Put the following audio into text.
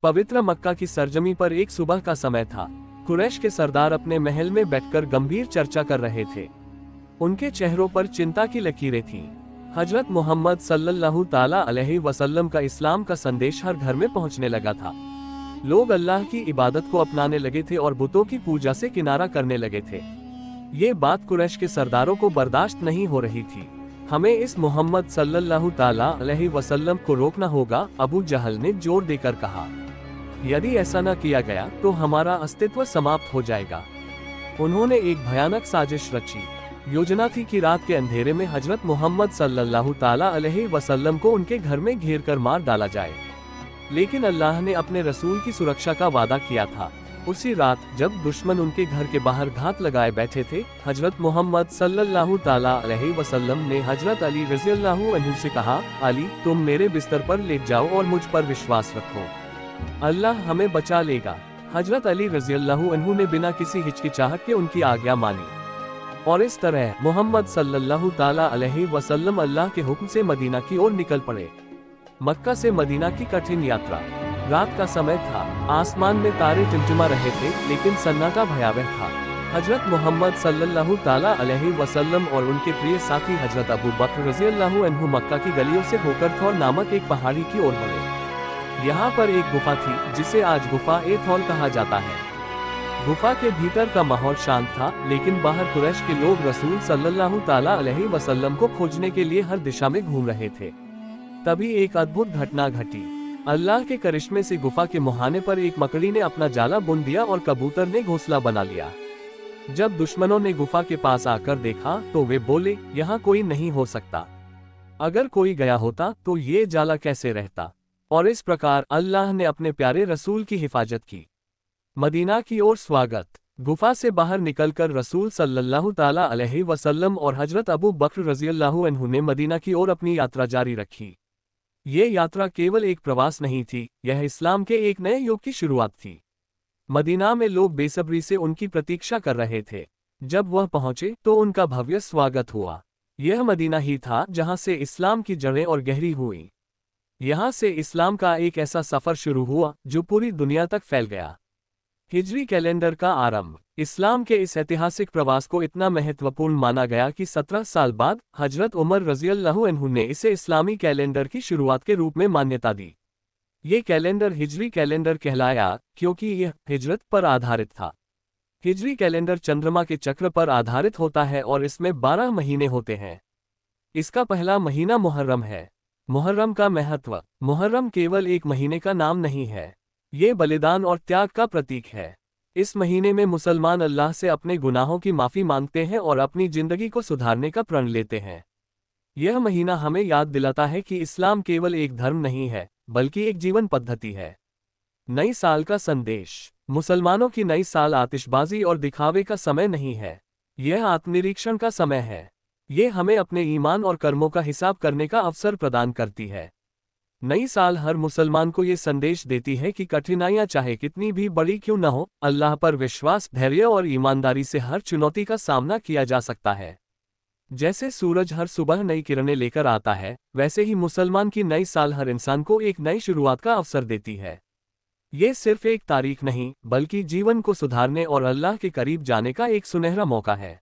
पवित्र मक्का की सरजमी पर एक सुबह का समय था। कुरैश के सरदार अपने महल में बैठकर गंभीर चर्चा कर रहे थे। उनके चेहरों पर चिंता की लकीरें थीं। हजरत मोहम्मद सल्लल्लाहु ताला अलैहि वसल्लम का इस्लाम का संदेश हर घर में पहुंचने लगा था। लोग अल्लाह की इबादत को अपनाने लगे थे और बुतों की पूजा से किनारा करने लगे थे। ये बात कुरैश के सरदारों को बर्दाश्त नहीं हो रही थी। हमें इस मोहम्मद सल्लल्लाहु ताला अलैहि वसल्लम को रोकना होगा, अबू जहल ने जोर देकर कहा। यदि ऐसा न किया गया तो हमारा अस्तित्व समाप्त हो जाएगा। उन्होंने एक भयानक साजिश रची। योजना थी कि रात के अंधेरे में हजरत मोहम्मद सल्लल्लाहु ताला अलैहि वसल्लम को उनके घर में घेर कर मार डाला जाए। लेकिन अल्लाह ने अपने रसूल की सुरक्षा का वादा किया था। उसी रात जब दुश्मन उनके घर के बाहर घात लगाए बैठे थे, हजरत मोहम्मद सल्लल्लाहु ताला अलैहि वसल्लम ने हजरत अली रज़ियल्लाहु अन्हु से कहा, अली तुम मेरे बिस्तर पर लेट जाओ और मुझ पर विश्वास रखो, अल्लाह हमें बचा लेगा। हजरत अली रज़ियल्लाहु अन्हु ने बिना किसी हिचकिचाहट के उनकी आज्ञा मानी और इस तरह मोहम्मद सल्लल्लाहु ताला अलैहि वसल्लम अल्लाह के हुक्म से मदीना की ओर निकल पड़े। मक्का से मदीना की कठिन यात्रा। रात का समय था, आसमान में तारे टिमटिमा रहे थे, लेकिन सन्नाटा भयावह था। हजरत मोहम्मद सल्लल्लाहु ताला अलैहि वसल्लम और उनके प्रिय साथी हजरत अबू बकर रज़ियल्लाहु अन्हु मक्का की गलियों से होकर थौर नामक एक पहाड़ी की ओर बढ़े। यहाँ पर एक गुफा थी जिसे आज गुफा ए थौर कहा जाता है। गुफा के भीतर का माहौल शांत था, लेकिन बाहर कुरैश के लोग रसूल सल्लल्लाहु ताला अलैहि वसल्लम को खोजने के लिए हर दिशा में घूम रहे थे। तभी एक अद्भुत घटना घटी। अल्लाह के करिश्मे से गुफा के मुहाने पर एक मकड़ी ने अपना जाला बुन दिया और कबूतर ने घोंसला बना लिया। जब दुश्मनों ने गुफा के पास आकर देखा तो वे बोले, यहाँ कोई नहीं हो सकता। अगर कोई गया होता तो ये जाला कैसे रहता। और इस प्रकार अल्लाह ने अपने प्यारे रसूल की हिफाजत की। मदीना की ओर स्वागत। गुफा से बाहर निकलकर रसूल सल्लल्लाहु ताला अलैहि वसल्लम और हजरत अबू बकर रज़ियल्लाहु अन्हु ने मदीना की ओर अपनी यात्रा जारी रखी। ये यात्रा केवल एक प्रवास नहीं थी, यह इस्लाम के एक नए युग की शुरुआत थी। मदीना में लोग बेसब्री से उनकी प्रतीक्षा कर रहे थे। जब वह पहुंचे तो उनका भव्य स्वागत हुआ। यह मदीना ही था जहां से इस्लाम की जड़ें और गहरी हुई। यहाँ से इस्लाम का एक ऐसा सफर शुरू हुआ जो पूरी दुनिया तक फैल गया। हिजरी कैलेंडर का आरंभ। इस्लाम के इस ऐतिहासिक प्रवास को इतना महत्वपूर्ण माना गया कि 17 साल बाद हजरत उमर रज़ियल्लाहु अन्हु ने इसे इस्लामी कैलेंडर की शुरुआत के रूप में मान्यता दी। ये कैलेंडर हिजरी कैलेंडर कहलाया क्योंकि यह हिजरत पर आधारित था। हिजरी कैलेंडर चंद्रमा के चक्र पर आधारित होता है और इसमें 12 महीने होते हैं। इसका पहला महीना मुहर्रम है। मुहर्रम का महत्व। मुहर्रम केवल एक महीने का नाम नहीं है, ये बलिदान और त्याग का प्रतीक है। इस महीने में मुसलमान अल्लाह से अपने गुनाहों की माफ़ी मांगते हैं और अपनी जिंदगी को सुधारने का प्रण लेते हैं। यह महीना हमें याद दिलाता है कि इस्लाम केवल एक धर्म नहीं है, बल्कि एक जीवन पद्धति है। नई साल का संदेश। मुसलमानों की नई साल आतिशबाजी और दिखावे का समय नहीं है, यह आत्मनिरीक्षण का समय है। ये हमें अपने ईमान और कर्मों का हिसाब करने का अवसर प्रदान करती है। नई साल हर मुसलमान को ये संदेश देती है कि कठिनाइयां चाहे कितनी भी बड़ी क्यों न हो, अल्लाह पर विश्वास, धैर्य और ईमानदारी से हर चुनौती का सामना किया जा सकता है। जैसे सूरज हर सुबह नई किरणें लेकर आता है, वैसे ही मुसलमान की नई साल हर इंसान को एक नई शुरुआत का अवसर देती है। ये सिर्फ एक तारीख नहीं, बल्कि जीवन को सुधारने और अल्लाह के करीब जाने का एक सुनहरा मौका है।